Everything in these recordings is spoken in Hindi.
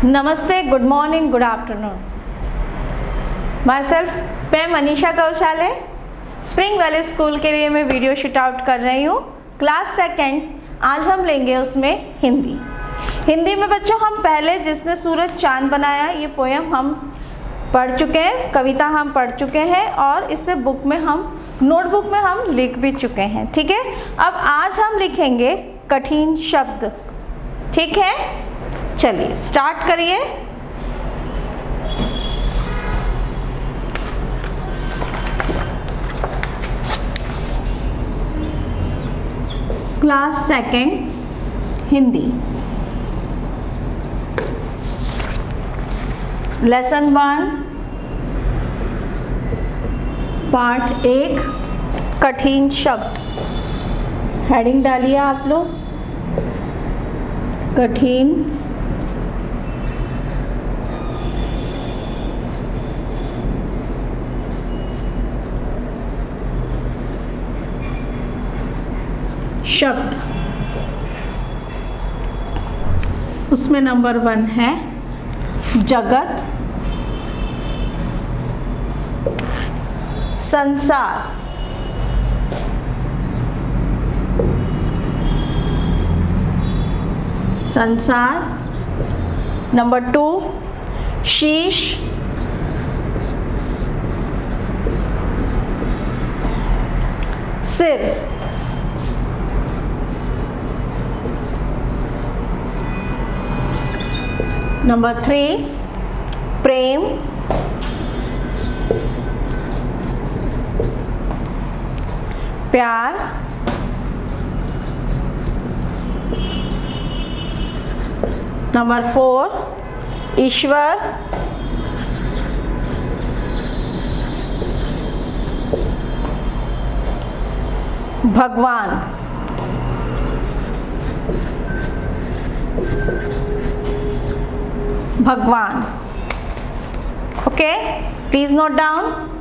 नमस्ते, good morning, good afternoon. My self, मैं मनीषा कौशाले, स्प्रिंग वैली स्कूल के लिए मैं वीडियो शूट आउट कर रही हूँ। क्लास सेकेंड, आज हम लेंगे उसमें हिंदी में बच्चों हम पहले जिसने सूरज चांद बनाया ये पोएम हम पढ़ चुके हैं, कविता हम पढ़ चुके हैं और इससे बुक में हम नोटबुक में हम लिख भी चुके हैं। ठीक है, अब आज हम लिखेंगे कठिन शब्द। ठीक है, चलिए स्टार्ट करिए। Class second Hindi, lesson 1 part 1 कठिन शब्द। हेडिंग डालिए आप लोग, कठिन शब्द। उसमें नंबर 1 है जगत, संसार, संसार। नंबर 2 शीश, सिर। नंबर 3 प्रेम, प्यार। नंबर 4 ईश्वर, भगवान। भगवान। Okay, please note down.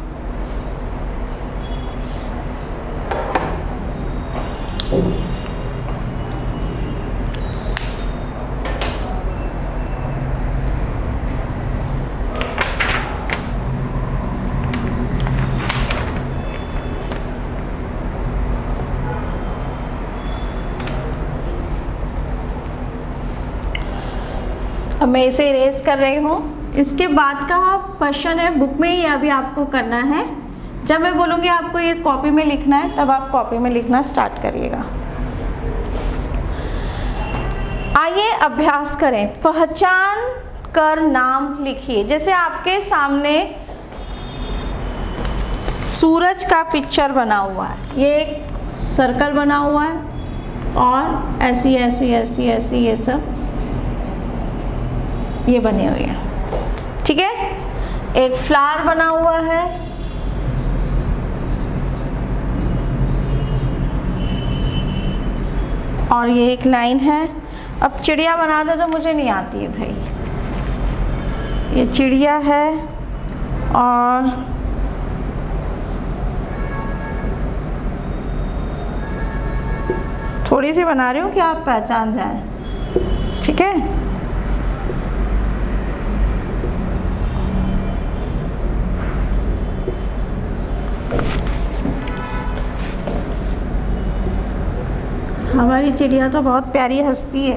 अब मैं इसे इरेज कर रही हूँ। इसके बाद का क्वेश्चन है बुक में ही अभी आपको करना है। जब मैं बोलूँगी आपको ये कॉपी में लिखना है तब आप कॉपी में लिखना स्टार्ट करिएगा। आइए अभ्यास करें। पहचान कर नाम लिखिए। जैसे आपके सामने सूरज का पिक्चर बना हुआ है, ये एक सर्कल बना हुआ है और ऐसी ऐसी ऐसी ऐसी ये सब ये बने हुए हैं। ठीक है, एक फ्लावर बना हुआ है, और ये एक लाइन है। अब चिड़िया बना दो तो मुझे नहीं आती है भाई। ये चिड़िया है और थोड़ी सी बना रही हूँ कि आप पहचान जाएं। ठीक है, हमारी चिड़िया तो बहुत प्यारी हंसती है।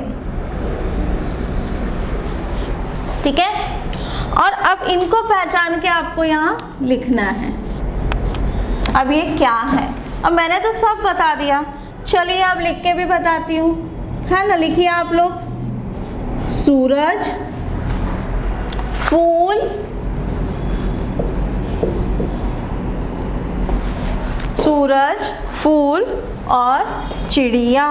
ठीक है, और अब इनको पहचान के आपको यहाँ लिखना है। अब ये क्या है? अब मैंने तो सब बता दिया, चलिए अब लिख के भी बताती हूँ, है ना। लिखिए आप लोग, सूरज, फूल, सूरज, फूल और चिड़िया।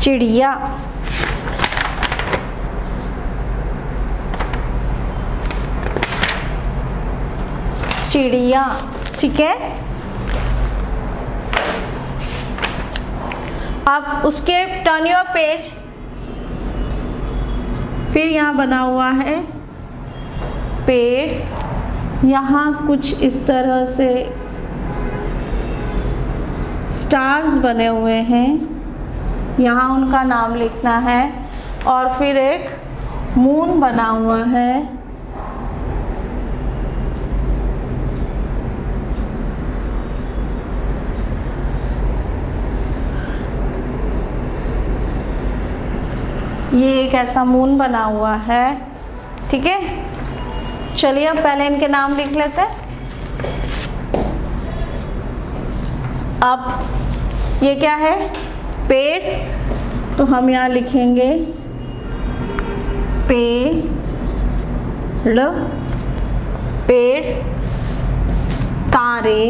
चिड़िया, चिड़िया। ठीक है, अब उसके टर्न योर पेज। फिर यहाँ बना हुआ है पेड़, यहाँ कुछ इस तरह से स्टार्स बने हुए हैं, यहाँ उनका नाम लिखना है। और फिर एक मून बना हुआ है, ये एक ऐसा मून बना हुआ है। ठीक है, चलिए अब पहले इनके नाम लिख लेते हैं। अब ये क्या है, पेड़, तो हम यहाँ लिखेंगे पेड़, पेड़। तारे,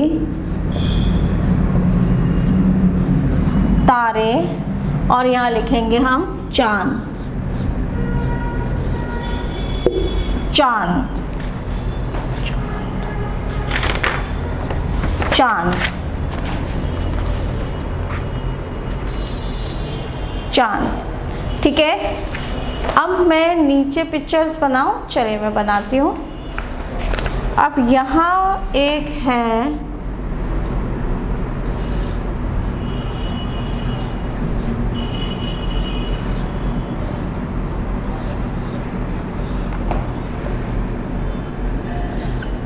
तारे, और यहाँ लिखेंगे हम चांद, चांद, चांद, चांद। ठीक है, अब मैं नीचे पिक्चर्स बनाऊं, चलिए मैं बनाती हूँ। अब यहाँ एक है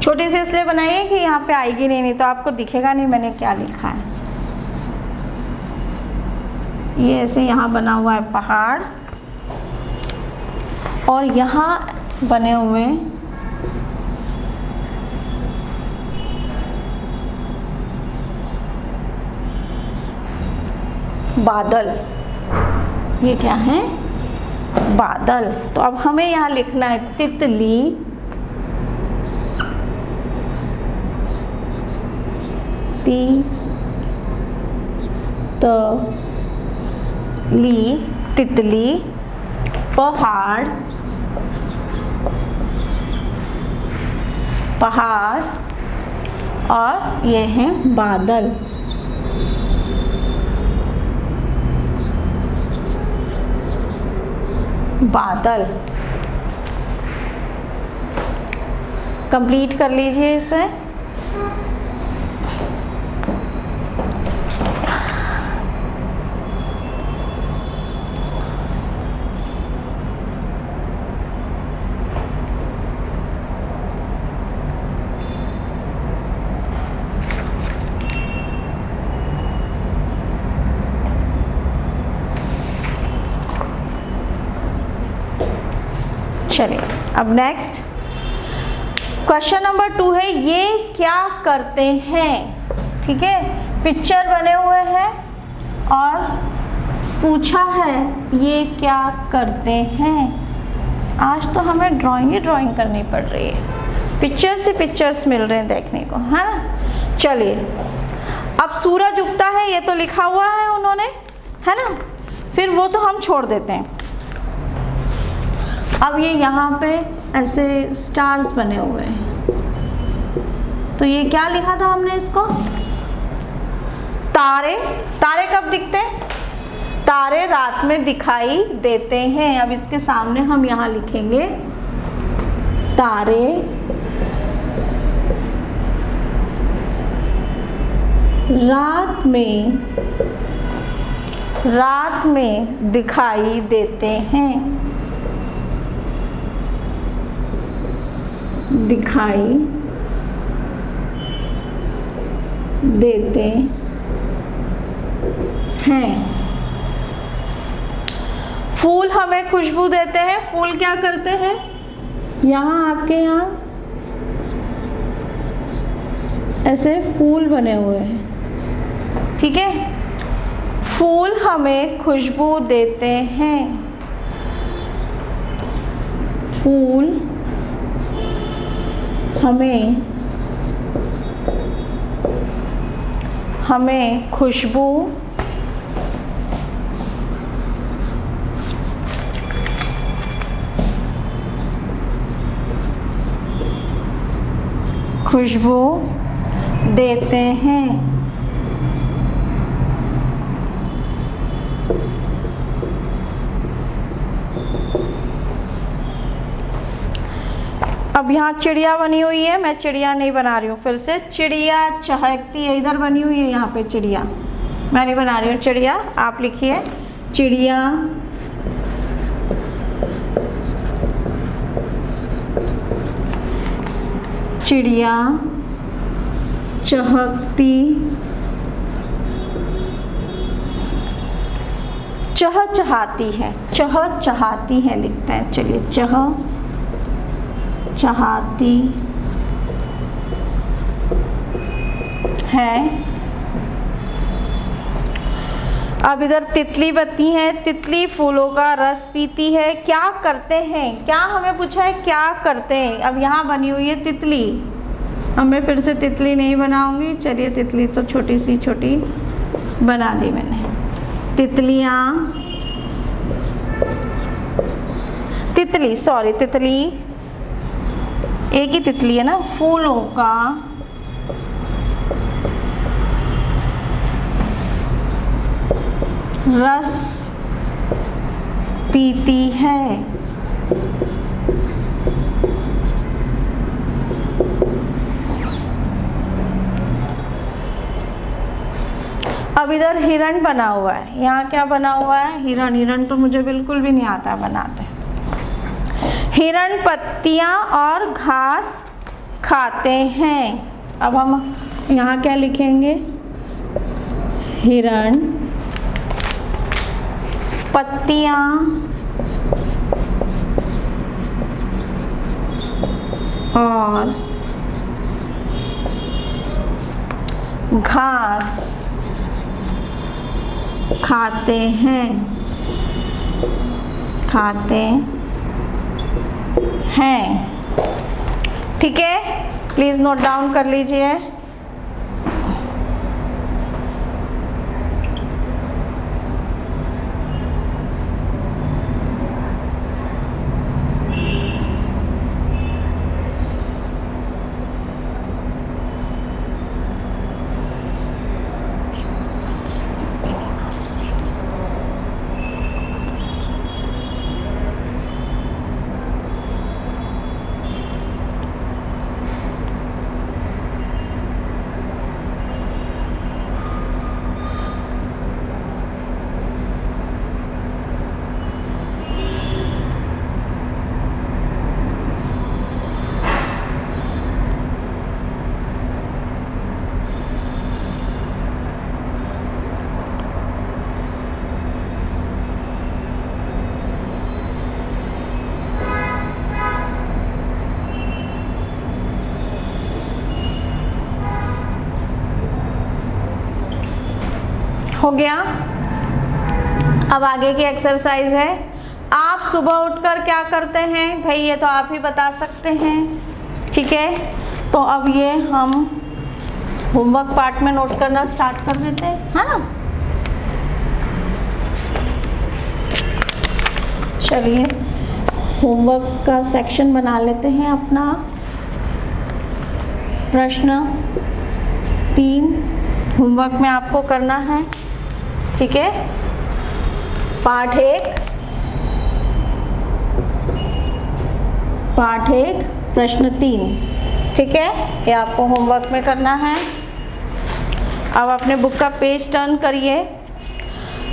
छोटी सी इसलिए बनाइए कि यहाँ पे आएगी नहीं तो आपको दिखेगा नहीं मैंने क्या लिखा है। ये ऐसे यहाँ बना हुआ है पहाड़, और यहाँ बने हुए बादल। ये क्या है, बादल। तो अब हमें यहाँ लिखना है तितली, तितली, पहाड़, पहाड़, और ये हैं बादल। बादल कंप्लीट कर लीजिए इसे। चलिए अब नेक्स्ट क्वेश्चन नंबर 2 है, ये क्या करते हैं। ठीक है, पिक्चर बने हुए हैं और पूछा है ये क्या करते हैं। आज तो हमें ड्राइंग ही ड्राइंग करनी पड़ रही है, पिक्चर से पिक्चर्स मिल रहे हैं देखने को, है ना। चलिए अब सूरज उगता है, ये तो लिखा हुआ है उन्होंने, है ना, फिर वो तो हम छोड़ देते हैं। अब ये यहाँ पे ऐसे स्टार्स बने हुए हैं, तो ये क्या लिखा था हमने इसको, तारे। तारे कब दिखते हैं, तारे रात में दिखाई देते हैं। अब इसके सामने हम यहाँ लिखेंगे तारे रात में दिखाई देते हैं, दिखाई देते हैं। फूल हमें खुशबू देते हैं। फूल क्या करते हैं, यहाँ आपके यहाँ ऐसे फूल बने हुए हैं। ठीक है, फूल हमें खुशबू देते हैं। फूल हमें खुशबू देते हैं। अब यहाँ चिड़िया बनी हुई है, मैं चिड़िया नहीं बना रही हूँ, फिर से चिड़िया चहकती है, इधर बनी हुई है यहाँ पे चिड़िया, मैं नहीं बना रही हूँ चिड़िया, आप लिखिए चिड़िया चिड़िया चहकती चहचहाती है, चहचहाती है लिखते हैं, चलिए चहचहाती है। अब इधर तितली बत्ती है, तितली फूलों का रस पीती है, क्या करते हैं, क्या हमें पूछा है क्या करते हैं। अब यहाँ बनी हुई है तितली, अब मैं फिर से तितली नहीं बनाऊंगी, चलिए तितली तो छोटी सी छोटी बना दी मैंने। तितलियाँ तितली सॉरी तितली एक ही तितली है ना, फूलों का रस पीती है। अब इधर हिरण बना हुआ है, यहाँ क्या बना हुआ है, हिरण। हिरण तो मुझे बिल्कुल भी नहीं आता बनाते। हिरण पत्तियाँ और घास खाते हैं। अब हम यहाँ क्या लिखेंगे, हिरण पत्तियाँ और घास खाते हैं, खाते हैं। ठीक है, प्लीज़ नोट डाउन कर लीजिए। हो गया। अब आगे की एक्सरसाइज है, आप सुबह उठकर क्या करते हैं भाई, ये तो आप ही बता सकते हैं। ठीक है, तो अब ये हम होमवर्क पार्ट में नोट करना स्टार्ट कर देते हैं, है ना। चलिए होमवर्क का सेक्शन बना लेते हैं अपना। प्रश्न 3 होमवर्क में आपको करना है। ठीक है, पाठ 1 प्रश्न 3। ठीक है, ये आपको होमवर्क में करना है। अब अपने बुक का पेज टर्न करिए।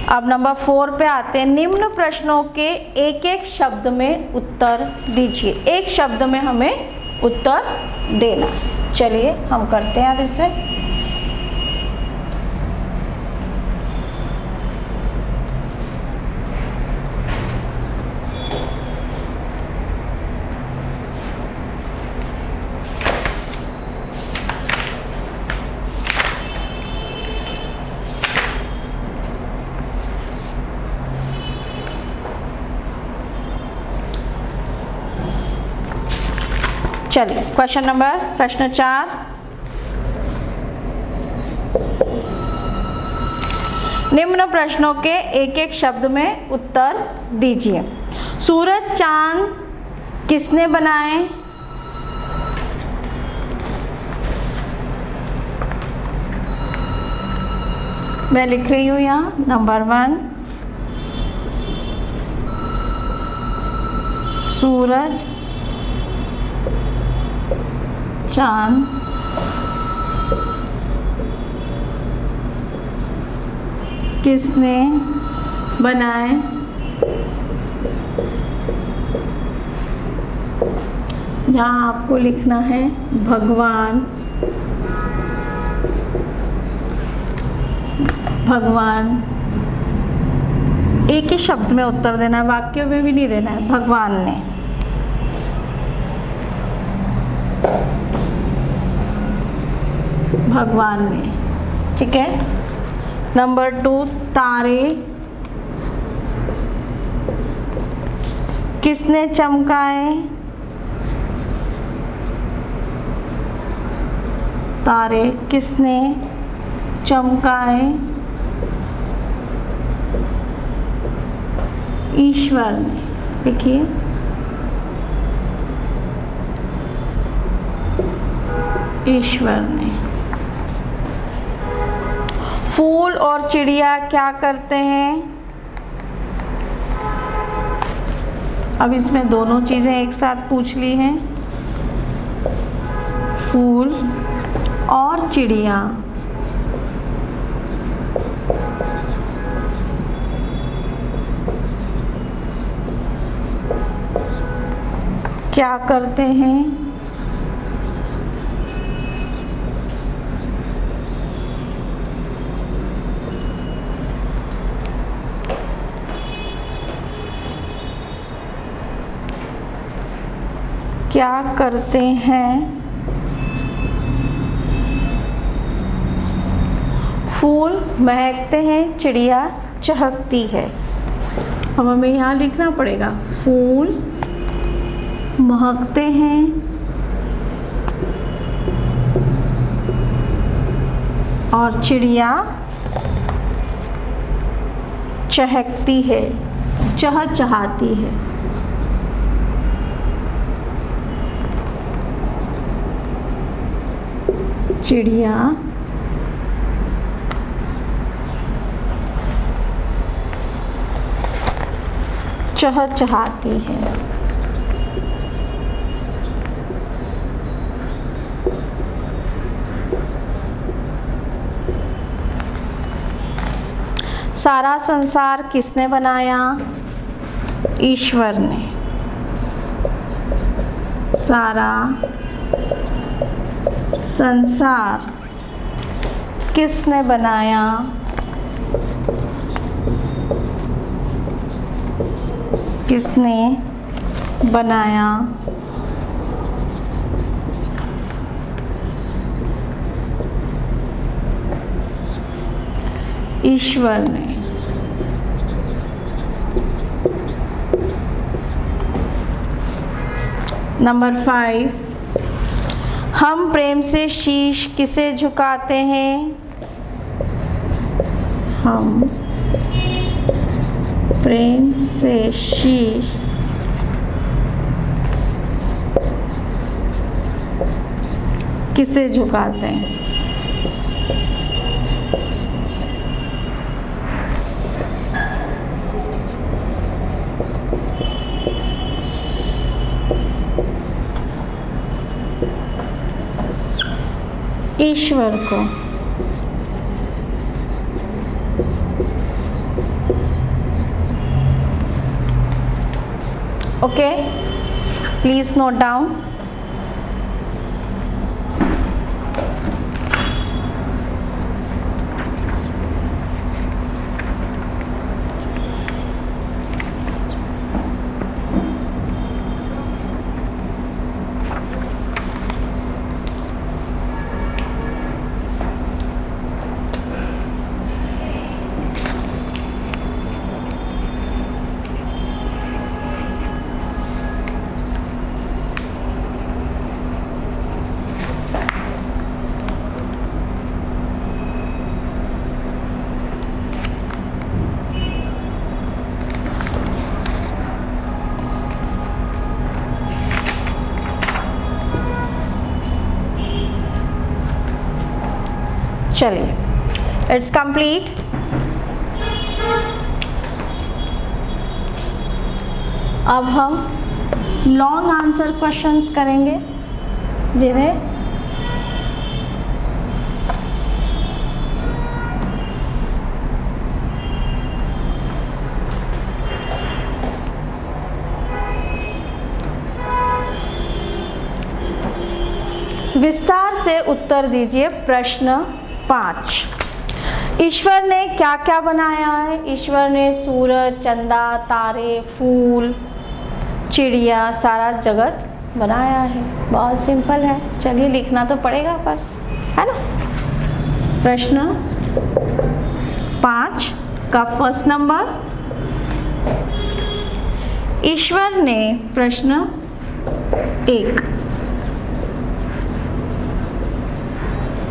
अब नंबर 4 पे आते हैं। निम्न प्रश्नों के एक एक शब्द में उत्तर दीजिए। एक शब्द में हमें उत्तर देना। चलिए हम करते हैं अब इसे। चलिए क्वेश्चन नंबर प्रश्न 4। निम्न प्रश्नों के एक एक शब्द में उत्तर दीजिए। सूरज चांद किसने बनाए? मैं लिख रही हूँ यहाँ नंबर 1, सूरज चांद किसने बनाए? यहाँ आपको लिखना है भगवान। भगवान एक ही शब्द में उत्तर देना है, वाक्य में भी नहीं देना है। भगवान ने। भगवान ने, ठीक है। नंबर 2, तारे किसने चमकाए? तारे किसने चमकाए? ईश्वर ने। देखिए, ईश्वर ने। फूल और चिड़िया क्या करते हैं? अब इसमें दोनों चीज़ें एक साथ पूछ ली हैं। फूल और चिड़िया क्या करते हैं? क्या करते हैं? फूल महकते हैं, चिड़िया चहकती है। अब हमें यहाँ लिखना पड़ेगा, फूल महकते हैं और चिड़िया चहकती है, चहचहाती है। चिड़िया चहचहाती है। सारा संसार किसने बनाया? ईश्वर ने। सारा संसार किसने बनाया? किसने बनाया? ईश्वर ने। नंबर 5, हम प्रेम से शीश किसे झुकाते हैं? हम प्रेम से शीश किसे झुकाते हैं? ईश्वर को। Okay, please note down. चलिए, इट्स कंप्लीट। अब हम लॉन्ग आंसर क्वेश्चंस करेंगे, जिन्हें विस्तार से उत्तर दीजिए प्रश्न 5। ईश्वर ने क्या क्या बनाया है? ईश्वर ने सूरज, चंदा, तारे, फूल, चिड़िया, सारा जगत बनाया है। बहुत सिंपल है, चलिए लिखना तो पड़ेगा पर, है ना। प्रश्न 5 का फर्स्ट नंबर, ईश्वर ने, प्रश्न 1,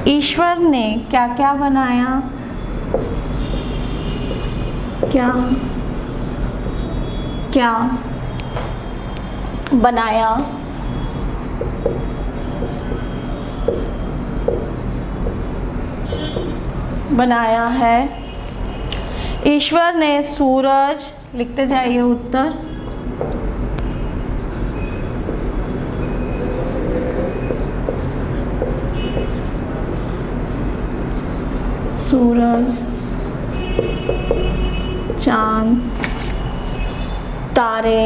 ईश्वर ने क्या क्या बनाया? क्या क्या बनाया? बनाया है। ईश्वर ने सूरज, लिखते जाइए उत्तर, सूरज, चांद, तारे,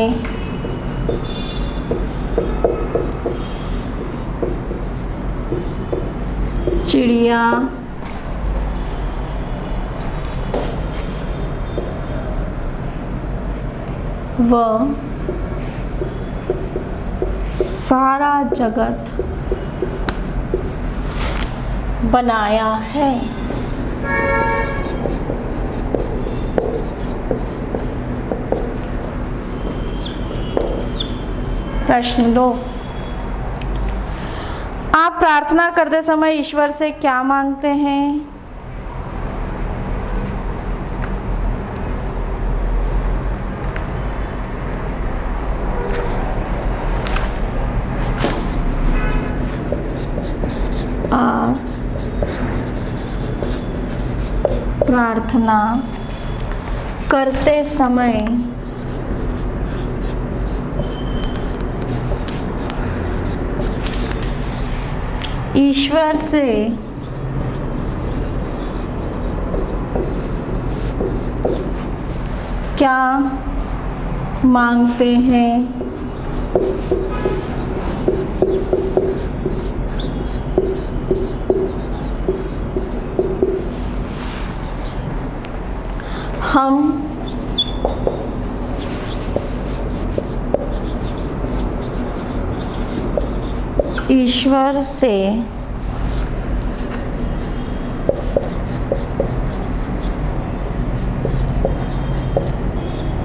चिड़िया, व सारा जगत बनाया है। प्रश्न 2, आप प्रार्थना करते समय ईश्वर से क्या मांगते हैं? आप प्रार्थना करते समय ईश्वर से क्या मांगते हैं? हम ईश्वर से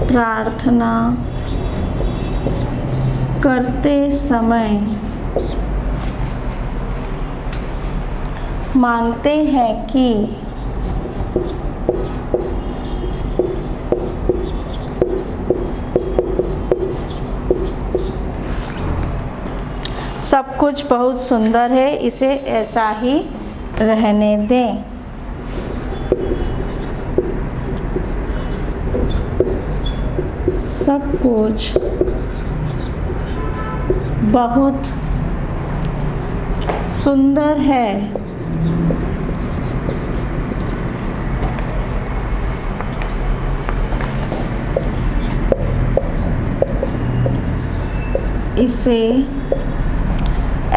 प्रार्थना करते समय मांगते हैं कि सब कुछ बहुत सुंदर है, इसे ऐसा ही रहने दें। सब कुछ बहुत सुंदर है, इसे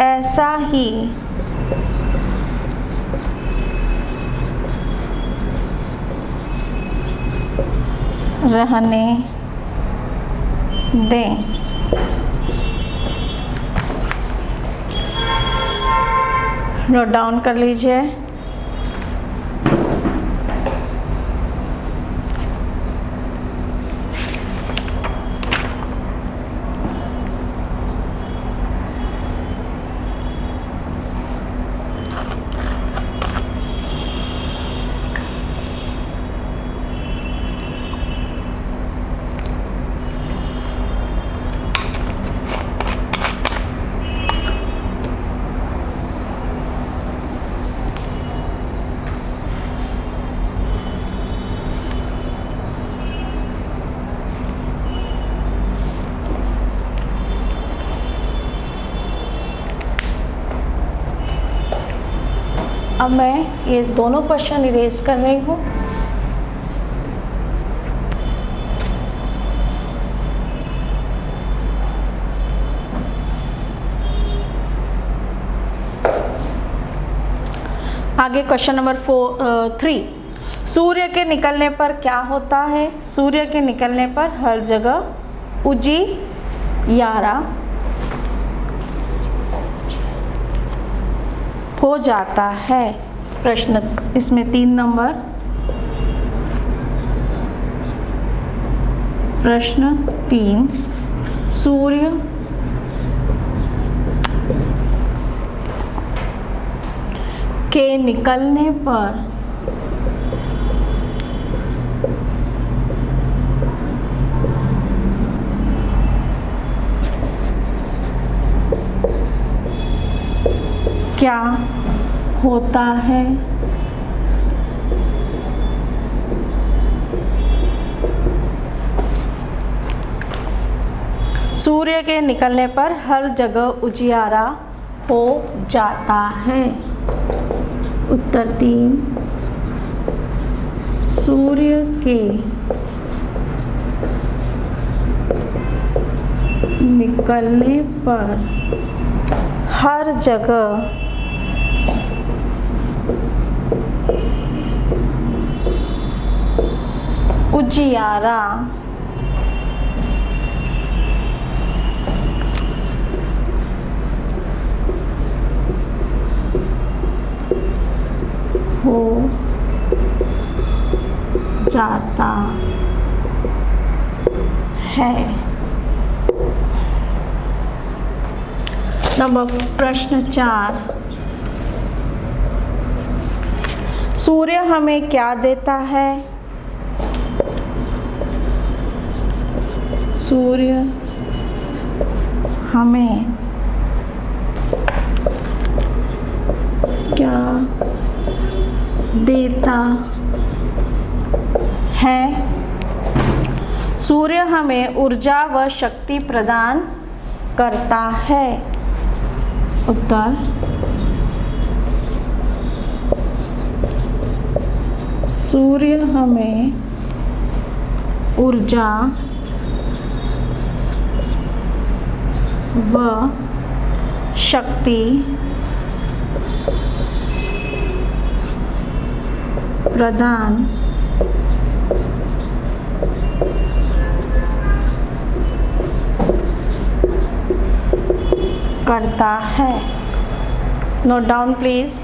ऐसा ही रहने दें। नोट डाउन कर लीजिए। अब मैं ये दोनों क्वेश्चन इरेज कर रही हूँ। आगे क्वेश्चन नंबर 3, सूर्य के निकलने पर क्या होता है? सूर्य के निकलने पर हर जगह उजियारा हो जाता है। प्रश्न इसमें 3 नंबर, प्रश्न 3, सूर्य के निकलने पर क्या होता है? सूर्य के निकलने पर हर जगह उजियारा हो जाता है। उत्तर 3, सूर्य के निकलने पर हर जगह उजियारा हो जाता है। प्रश्न 4, सूर्य हमें क्या देता है? सूर्य हमें क्या देता है? सूर्य हमें ऊर्जा व शक्ति प्रदान करता है। उत्तर सूर्य हमें ऊर्जा व शक्ति प्रदान करता है। Note down please.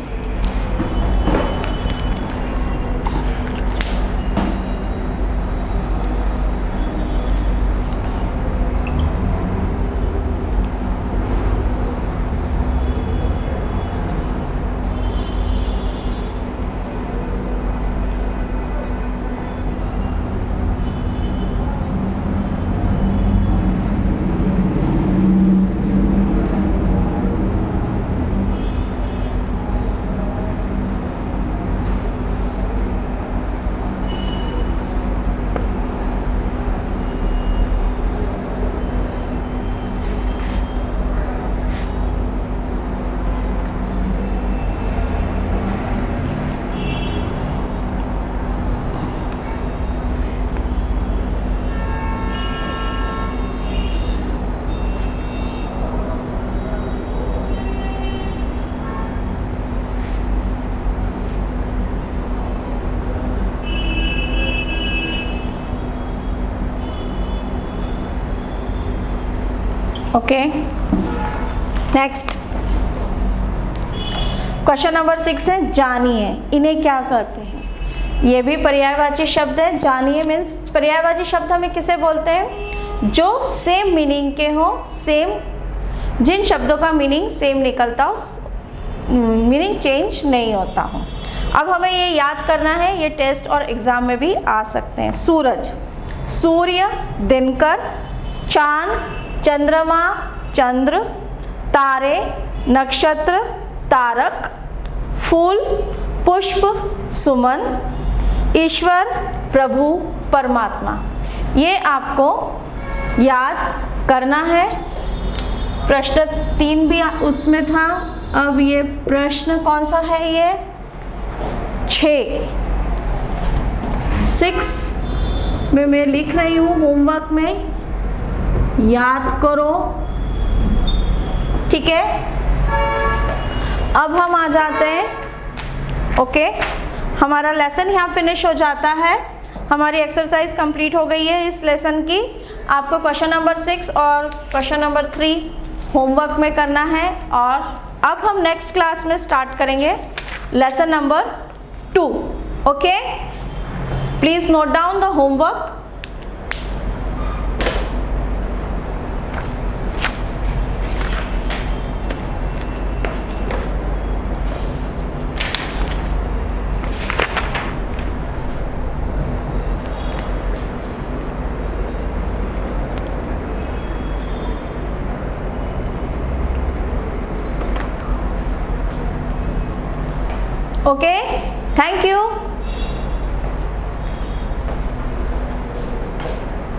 Okay, next question number 6 है, जानिए इन्हें क्या कहते हैं। ये भी पर्यायवाची शब्द है। जानिए मीन्स पर्यायवाची शब्द हमें किसे बोलते हैं? जो सेम मीनिंग के हो, सेम जिन शब्दों का मीनिंग सेम निकलता हो, मीनिंग चेंज नहीं होता हो। अब हमें ये याद करना है, ये टेस्ट और एग्जाम में भी आ सकते हैं। सूरज, सूर्य, दिनकर, चांद, चंद्रमा, चंद्र, तारे, नक्षत्र, तारक, फूल, पुष्प, सुमन, ईश्वर, प्रभु, परमात्मा। ये आपको याद करना है। प्रश्न 3 भी उसमें था। अब ये प्रश्न कौन सा है? ये 6 में मैं लिख रही हूँ, होमवर्क में याद करो, ठीक है। अब हम आ जाते हैं ओके, हमारा लेसन यहाँ फिनिश हो जाता है। हमारी एक्सरसाइज कंप्लीट हो गई है इस लेसन की। आपको क्वेश्चन नंबर 6 और क्वेश्चन नंबर 3 होमवर्क में करना है। और अब हम नेक्स्ट क्लास में स्टार्ट करेंगे lesson number 2। Okay, please note down the homework. Okay, thank you.